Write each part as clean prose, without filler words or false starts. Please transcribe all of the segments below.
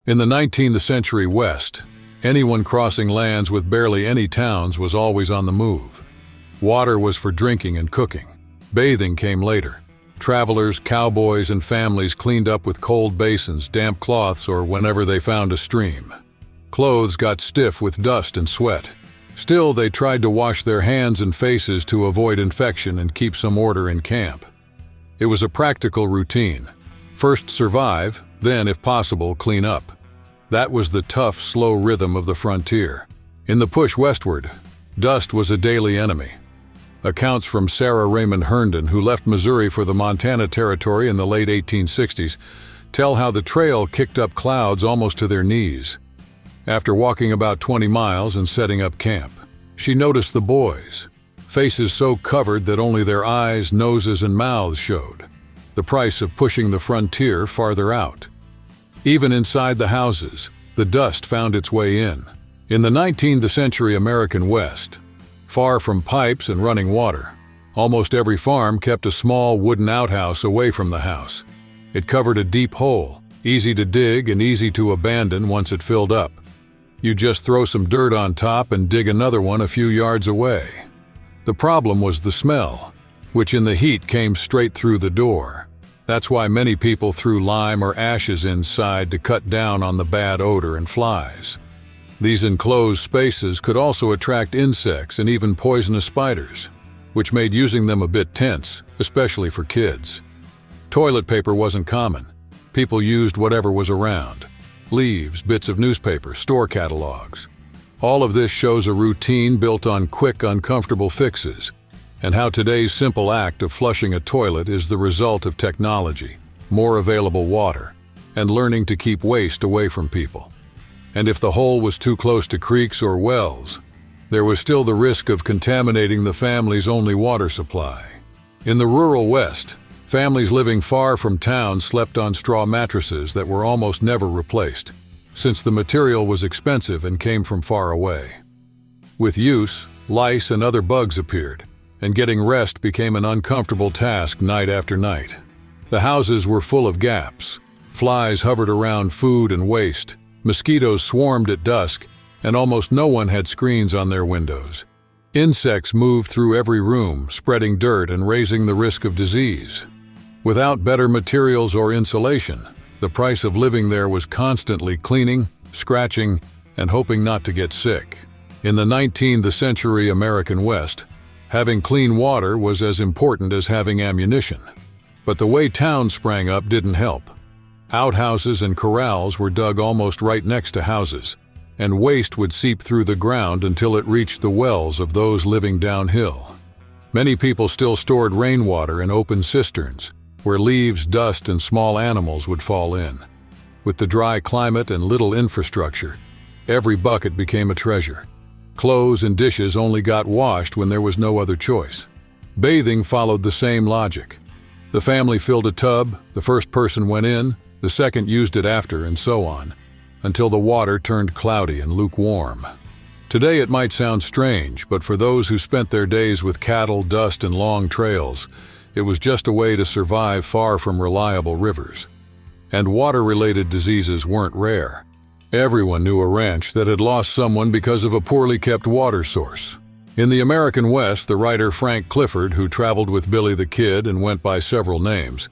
In the 19th century West, anyone crossing lands with barely any towns was always on the move. Water was for drinking and cooking. Bathing came later. Travelers, cowboys, and families cleaned up with cold basins, damp cloths, or whenever they found a stream. Clothes got stiff with dust and sweat. Still, they tried to wash their hands and faces to avoid infection and keep some order in camp. It was a practical routine. First survive, then, if possible, clean up. That was the tough, slow rhythm of the frontier. In the push westward, dust was a daily enemy. Accounts from Sarah Raymond Herndon, who left Missouri for the Montana Territory in the late 1860s, tell how the trail kicked up clouds almost to their knees. After walking about 20 miles and setting up camp, she noticed the boys, faces so covered that only their eyes, noses, and mouths showed. The price of pushing the frontier farther out. Even inside the houses, the dust found its way in. In the 19th century American West, far from pipes and running water, almost every farm kept a small wooden outhouse away from the house. It covered a deep hole, easy to dig and easy to abandon once it filled up. You just throw some dirt on top and dig another one a few yards away. The problem was the smell, which in the heat came straight through the door. That's why many people threw lime or ashes inside to cut down on the bad odor and flies. These enclosed spaces could also attract insects and even poisonous spiders, which made using them a bit tense, especially for kids. Toilet paper wasn't common. People used whatever was around. Leaves, bits of newspaper, store catalogs. All of this shows a routine built on quick, uncomfortable fixes, and how today's simple act of flushing a toilet is the result of technology, more available water, and learning to keep waste away from people. And if the hole was too close to creeks or wells, there was still the risk of contaminating the family's only water supply. In the rural West, families living far from town slept on straw mattresses that were almost never replaced, since the material was expensive and came from far away. With use, lice and other bugs appeared, and getting rest became an uncomfortable task night after night. The houses were full of gaps. Flies hovered around food and waste, mosquitoes swarmed at dusk, and almost no one had screens on their windows. Insects moved through every room, spreading dirt and raising the risk of disease. Without better materials or insulation, the price of living there was constantly cleaning, scratching, and hoping not to get sick. In the 19th century American West, having clean water was as important as having ammunition. But the way towns sprang up didn't help. Outhouses and corrals were dug almost right next to houses, and waste would seep through the ground until it reached the wells of those living downhill. Many people still stored rainwater in open cisterns, where leaves, dust, and small animals would fall in. With the dry climate and little infrastructure, every bucket became a treasure. Clothes and dishes only got washed when there was no other choice. Bathing followed the same logic. The family filled a tub, the first person went in, the second used it after, and so on, until the water turned cloudy and lukewarm. Today it might sound strange, but for those who spent their days with cattle, dust, and long trails, it was just a way to survive far from reliable rivers. And water-related diseases weren't rare. Everyone knew a ranch that had lost someone because of a poorly kept water source. In the American West, the writer Frank Clifford, who traveled with Billy the Kid and went by several names,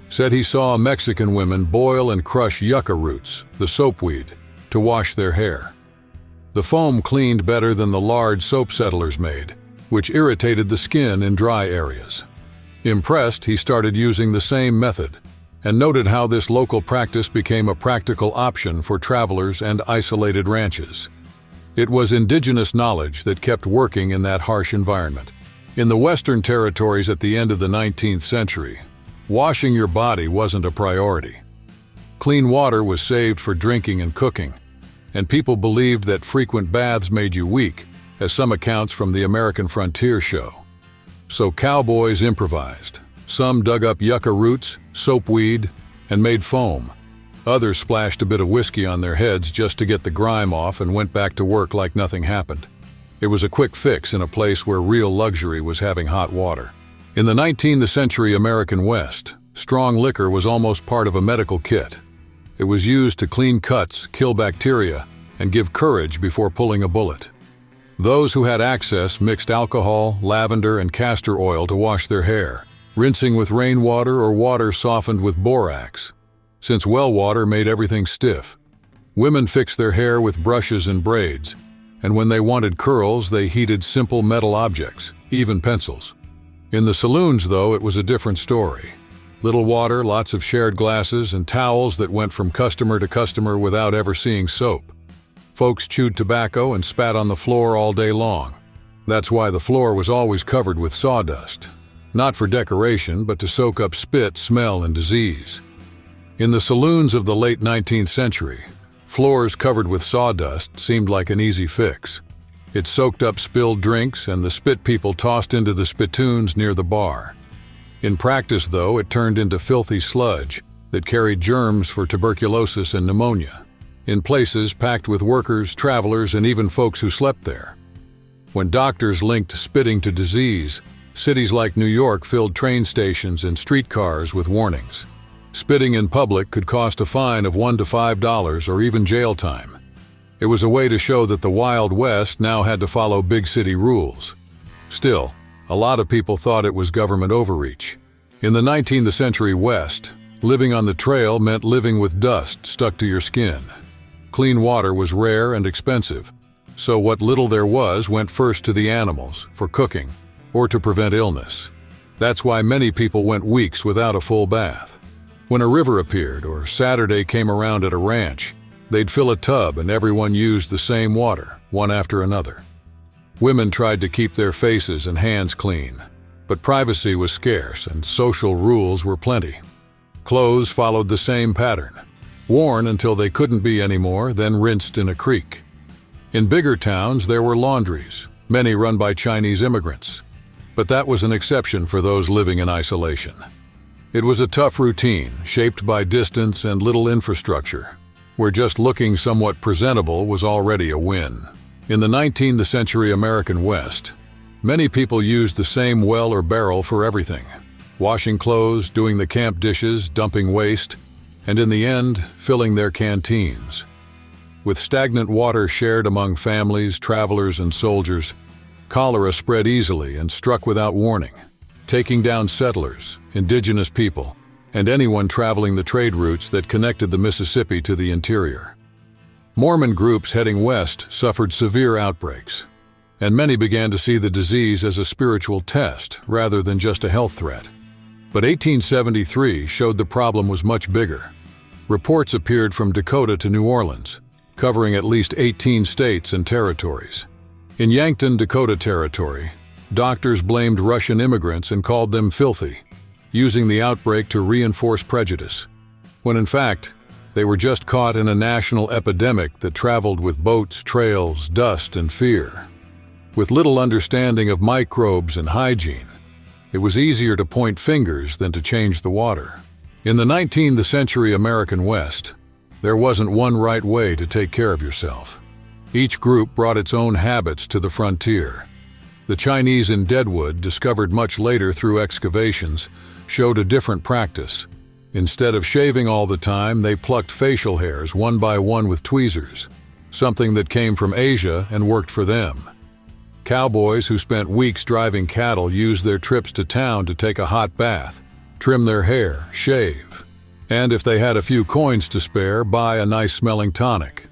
said he saw Mexican women boil and crush yucca roots, the soapweed, to wash their hair. The foam cleaned better than the lard soap settlers made, which irritated the skin in dry areas. Impressed, he started using the same method, and noted how this local practice became a practical option for travelers and isolated ranches. It was indigenous knowledge that kept working in that harsh environment. In the Western territories at the end of the 19th century, washing your body wasn't a priority. Clean water was saved for drinking and cooking, and people believed that frequent baths made you weak, as some accounts from the American frontier show. So cowboys improvised. Some dug up yucca roots, soapweed, and made foam. Others splashed a bit of whiskey on their heads just to get the grime off and went back to work like nothing happened. It was a quick fix in a place where real luxury was having hot water. In the 19th century American West, strong liquor was almost part of a medical kit. It was used to clean cuts, kill bacteria, and give courage before pulling a bullet. Those who had access mixed alcohol, lavender, and castor oil to wash their hair, rinsing with rainwater or water softened with borax. Since well water made everything stiff, women fixed their hair with brushes and braids, and when they wanted curls, they heated simple metal objects, even pencils. In the saloons, though, it was a different story. Little water, lots of shared glasses, and towels that went from customer to customer without ever seeing soap. Folks chewed tobacco and spat on the floor all day long. That's why the floor was always covered with sawdust. Not for decoration, but to soak up spit, smell, and disease. In the saloons of the late 19th century, floors covered with sawdust seemed like an easy fix. It soaked up spilled drinks and the spit people tossed into the spittoons near the bar. In practice, though, it turned into filthy sludge that carried germs for tuberculosis and pneumonia, in places packed with workers, travelers, and even folks who slept there. When doctors linked spitting to disease, cities like New York filled train stations and streetcars with warnings. Spitting in public could cost a fine of $1 to $5 or even jail time. It was a way to show that the Wild West now had to follow big city rules. Still, a lot of people thought it was government overreach. In the 19th century West, living on the trail meant living with dust stuck to your skin. Clean water was rare and expensive, so what little there was went first to the animals, for cooking, or to prevent illness. That's why many people went weeks without a full bath. When a river appeared or Saturday came around at a ranch, they'd fill a tub and everyone used the same water, one after another. Women tried to keep their faces and hands clean, but privacy was scarce and social rules were plenty. Clothes followed the same pattern. Worn until they couldn't be anymore, then rinsed in a creek. In bigger towns, there were laundries, many run by Chinese immigrants. But that was an exception for those living in isolation. It was a tough routine, shaped by distance and little infrastructure, where just looking somewhat presentable was already a win. In the 19th century American West, many people used the same well or barrel for everything. Washing clothes, doing the camp dishes, dumping waste, and in the end, filling their canteens. With stagnant water shared among families, travelers, and soldiers, cholera spread easily and struck without warning, taking down settlers, indigenous people, and anyone traveling the trade routes that connected the Mississippi to the interior. Mormon groups heading west suffered severe outbreaks, and many began to see the disease as a spiritual test rather than just a health threat. But 1873 showed the problem was much bigger. Reports appeared from Dakota to New Orleans, covering at least 18 states and territories. In Yankton, Dakota Territory, doctors blamed Russian immigrants and called them filthy, using the outbreak to reinforce prejudice, when in fact, they were just caught in a national epidemic that traveled with boats, trails, dust, and fear. With little understanding of microbes and hygiene, it was easier to point fingers than to change the water. In the 19th century American West, there wasn't one right way to take care of yourself. Each group brought its own habits to the frontier. The Chinese in Deadwood, discovered much later through excavations, showed a different practice. Instead of shaving all the time, they plucked facial hairs one by one with tweezers, something that came from Asia and worked for them. Cowboys who spent weeks driving cattle used their trips to town to take a hot bath, trim their hair, shave, and if they had a few coins to spare, buy a nice-smelling tonic.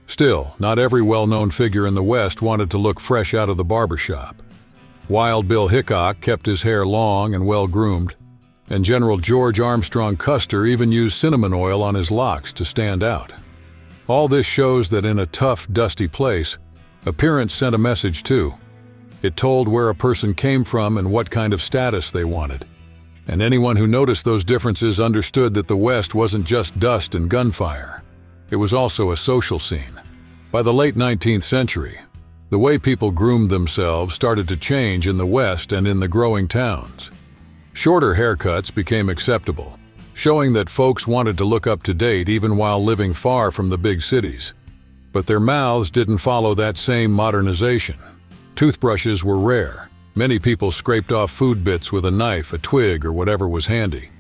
Still, not every well-known figure in the West wanted to look fresh out of the barbershop. Wild Bill Hickok kept his hair long and well-groomed, and General George Armstrong Custer even used cinnamon oil on his locks to stand out. All this shows that in a tough, dusty place, appearance sent a message too. It told where a person came from and what kind of status they wanted. And anyone who noticed those differences understood that the West wasn't just dust and gunfire. It was also a social scene. By the late 19th century, the way people groomed themselves started to change in the West and in the growing towns. Shorter haircuts became acceptable, showing that folks wanted to look up to date even while living far from the big cities. But their mouths didn't follow that same modernization. Toothbrushes were rare. Many people scraped off food bits with a knife, a twig, or whatever was handy.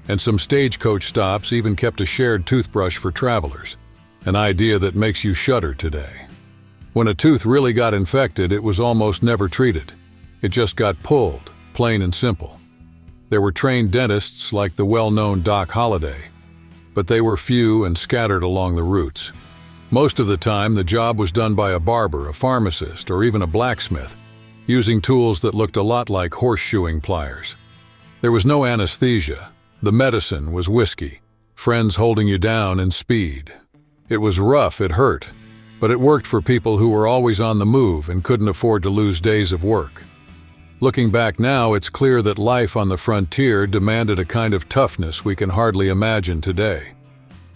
And some stagecoach stops even kept a shared toothbrush for travelers, an idea that makes you shudder today. When a tooth really got infected, it was almost never treated. It just got pulled, plain and simple. There were trained dentists like the well-known Doc Holliday, but they were few and scattered along the routes. Most of the time, the job was done by a barber, a pharmacist, or even a blacksmith, using tools that looked a lot like horseshoeing pliers. There was no anesthesia. The medicine was whiskey, friends holding you down, and speed. It was rough, it hurt, but it worked for people who were always on the move and couldn't afford to lose days of work. Looking back now, it's clear that life on the frontier demanded a kind of toughness we can hardly imagine today.